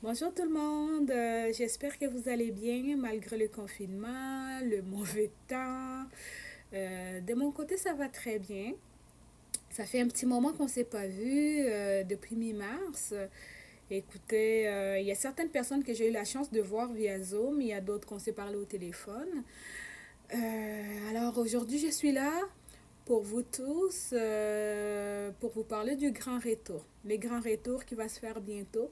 Bonjour tout le monde. J'espère que vous allez bien malgré le confinement, le mauvais temps. De mon côté, ça va très bien. Ça fait un petit moment qu'on ne s'est pas vu depuis mi-mars. Écoutez, il y a certaines personnes que j'ai eu la chance de voir via Zoom, il y a d'autres qu'on s'est parlé au téléphone. Alors aujourd'hui, je suis là pour vous tous, pour vous parler du grand retour. Le grand retour qui va se faire bientôt.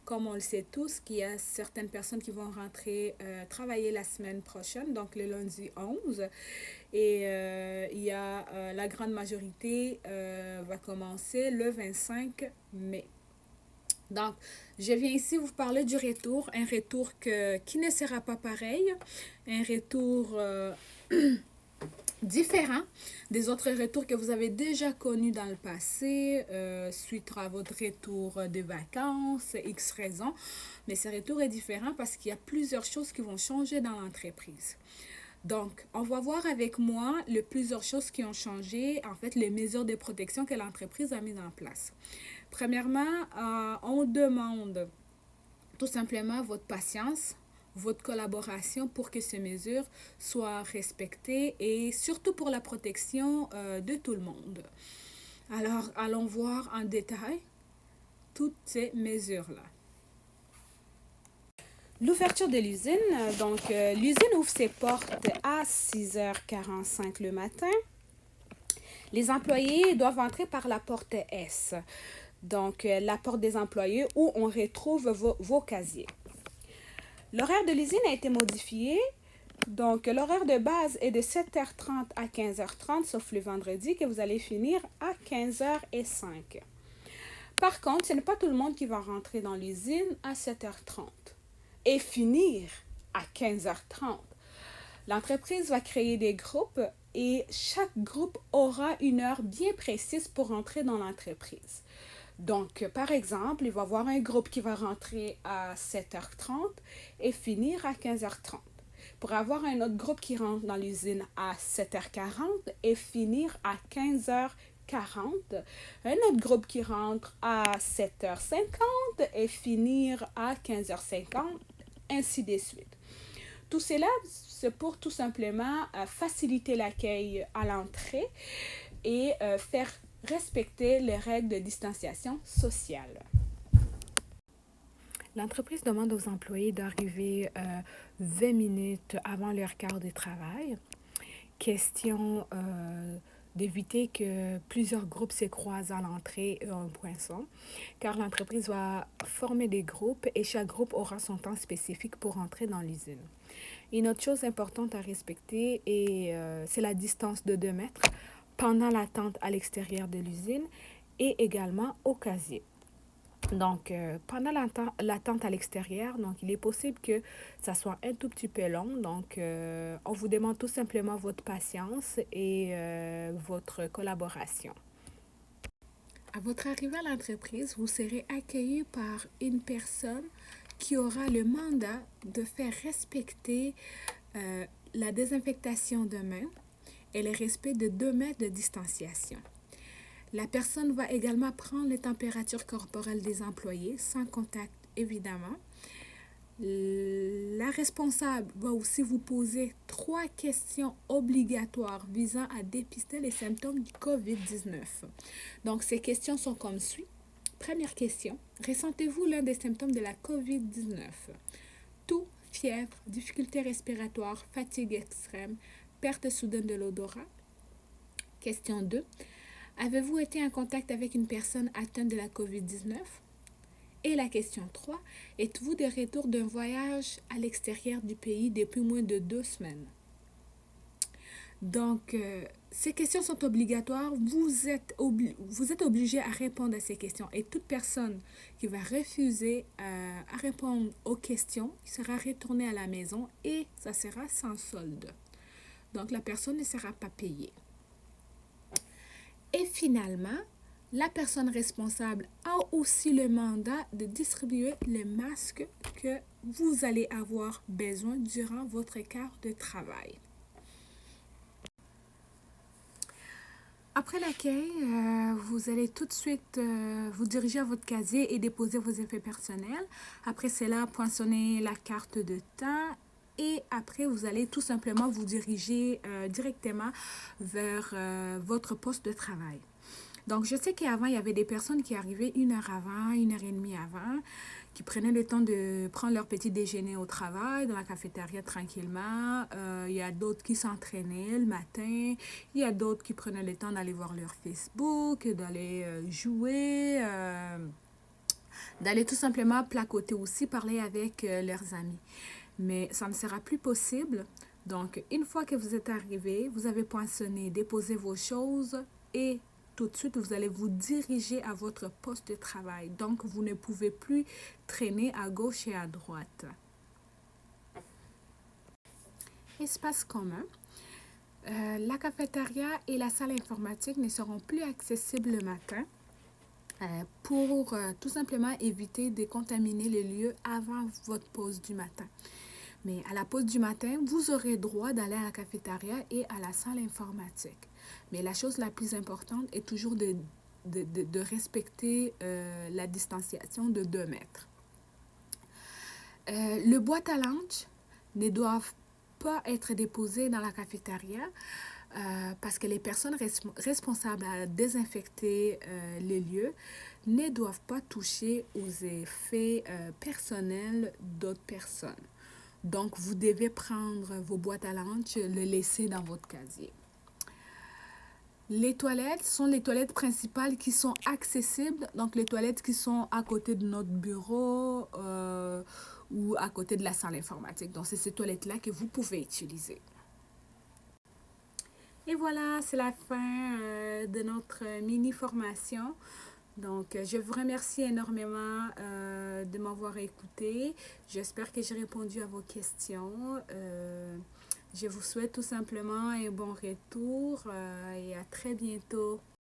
Comme on le sait tous, qu'il y a certaines personnes qui vont rentrer travailler la semaine prochaine, donc le lundi 11. Et il y a la grande majorité va commencer le 25 mai. Donc, je viens ici vous parler du retour, un retour qui ne sera pas pareil, un retour différent des autres retours que vous avez déjà connus dans le passé, suite à votre retour de vacances, X raisons. Mais ce retour est différent parce qu'il y a plusieurs choses qui vont changer dans l'entreprise. Donc, on va voir avec moi les plusieurs choses qui ont changé, en fait, les mesures de protection que l'entreprise a mises en place. Premièrement, on demande tout simplement votre patience, votre collaboration pour que ces mesures soient respectées et surtout pour la protection de tout le monde. Alors, allons voir en détail toutes ces mesures-là. L'ouverture de l'usine, l'usine ouvre ses portes à 6h45 le matin. Les employés doivent entrer par la porte S, la porte des employés où on retrouve vos casiers. L'horaire de l'usine a été modifié. Donc, l'horaire de base est de 7h30 à 15h30, sauf le vendredi, que vous allez finir à 15h05. Par contre, ce n'est pas tout le monde qui va rentrer dans l'usine à 7h30 et finir à 15h30. L'entreprise va créer des groupes et chaque groupe aura une heure bien précise pour rentrer dans l'entreprise. Donc, par exemple, il va y avoir un groupe qui va rentrer à 7h30 et finir à 15h30. Pour avoir un autre groupe qui rentre dans l'usine à 7h40 et finir à 15h40. Un autre groupe qui rentre à 7h50 et finir à 15h50, ainsi de suite. Tout cela, c'est pour tout simplement faciliter l'accueil à l'entrée et faire respecter les règles de distanciation sociale. L'entreprise demande aux employés d'arriver 20 minutes avant leur quart de travail. Question d'éviter que plusieurs groupes se croisent à l'entrée et un poinçon, car l'entreprise va former des groupes et chaque groupe aura son temps spécifique pour entrer dans l'usine. Une autre chose importante à respecter, c'est la distance de 2 mètres pendant l'attente à l'extérieur de l'usine et également au casier. Donc, pendant l'attente à l'extérieur, il est possible que ça soit un tout petit peu long. Donc, on vous demande tout simplement votre patience et votre collaboration. À votre arrivée à l'entreprise, vous serez accueilli par une personne qui aura le mandat de faire respecter la désinfectation de mains et le respect de 2 mètres de distanciation. La personne va également prendre les températures corporelles des employés, sans contact évidemment. La responsable va aussi vous poser 3 questions obligatoires visant à dépister les symptômes du COVID-19. Donc, ces questions sont comme suit. Première question, ressentez-vous l'un des symptômes de la COVID-19? Toux, fièvre, difficultés respiratoires, fatigue extrême, perte soudaine de l'odorat? Question 2, avez-vous été en contact avec une personne atteinte de la COVID-19? Et la question 3, êtes-vous de retour d'un voyage à l'extérieur du pays depuis moins de 2 semaines? Donc, ces questions sont obligatoires. Vous êtes obligé à répondre à ces questions. Et toute personne qui va refuser à répondre aux questions sera retournée à la maison et ça sera sans solde. Donc, la personne ne sera pas payée. Et finalement, la personne responsable a aussi le mandat de distribuer les masques que vous allez avoir besoin durant votre quart de travail. Après l'accueil, vous allez tout de suite vous diriger à votre casier et déposer vos effets personnels. Après cela, poinçonnez la carte de temps et après, vous allez tout simplement vous diriger directement vers votre poste de travail. Donc, je sais qu'avant, il y avait des personnes qui arrivaient 1 heure avant, 1 heure et demie avant, qui prenaient le temps de prendre leur petit déjeuner au travail, dans la cafétéria tranquillement. Il y a d'autres qui s'entraînaient le matin. Il y a d'autres qui prenaient le temps d'aller voir leur Facebook, d'aller jouer, d'aller tout simplement placoter aussi, parler avec leurs amis. Mais ça ne sera plus possible. Donc, une fois que vous êtes arrivé, vous avez poinçonné, déposé vos choses et tout de suite, vous allez vous diriger à votre poste de travail. Donc, vous ne pouvez plus traîner à gauche et à droite. Espace commun. La cafétéria et la salle informatique ne seront plus accessibles le matin pour tout simplement éviter de contaminer les lieux avant votre pause du matin. Mais à la pause du matin, vous aurez droit d'aller à la cafétéria et à la salle informatique. Mais la chose la plus importante est toujours de respecter la distanciation de 2 mètres. Le boîte à lunch ne doivent pas être déposé dans la cafétéria parce que les personnes responsables à désinfecter les lieux ne doivent pas toucher aux effets personnels d'autres personnes. Donc, vous devez prendre vos boîtes à lunch, le laisser dans votre casier. Les toilettes sont les toilettes principales qui sont accessibles. Donc, les toilettes qui sont à côté de notre bureau ou à côté de la salle informatique. Donc, c'est ces toilettes-là que vous pouvez utiliser. Et voilà, c'est la fin de notre mini-formation. Donc, je vous remercie énormément de m'avoir écouté. J'espère que j'ai répondu à vos questions. Je vous souhaite tout simplement un bon retour et à très bientôt.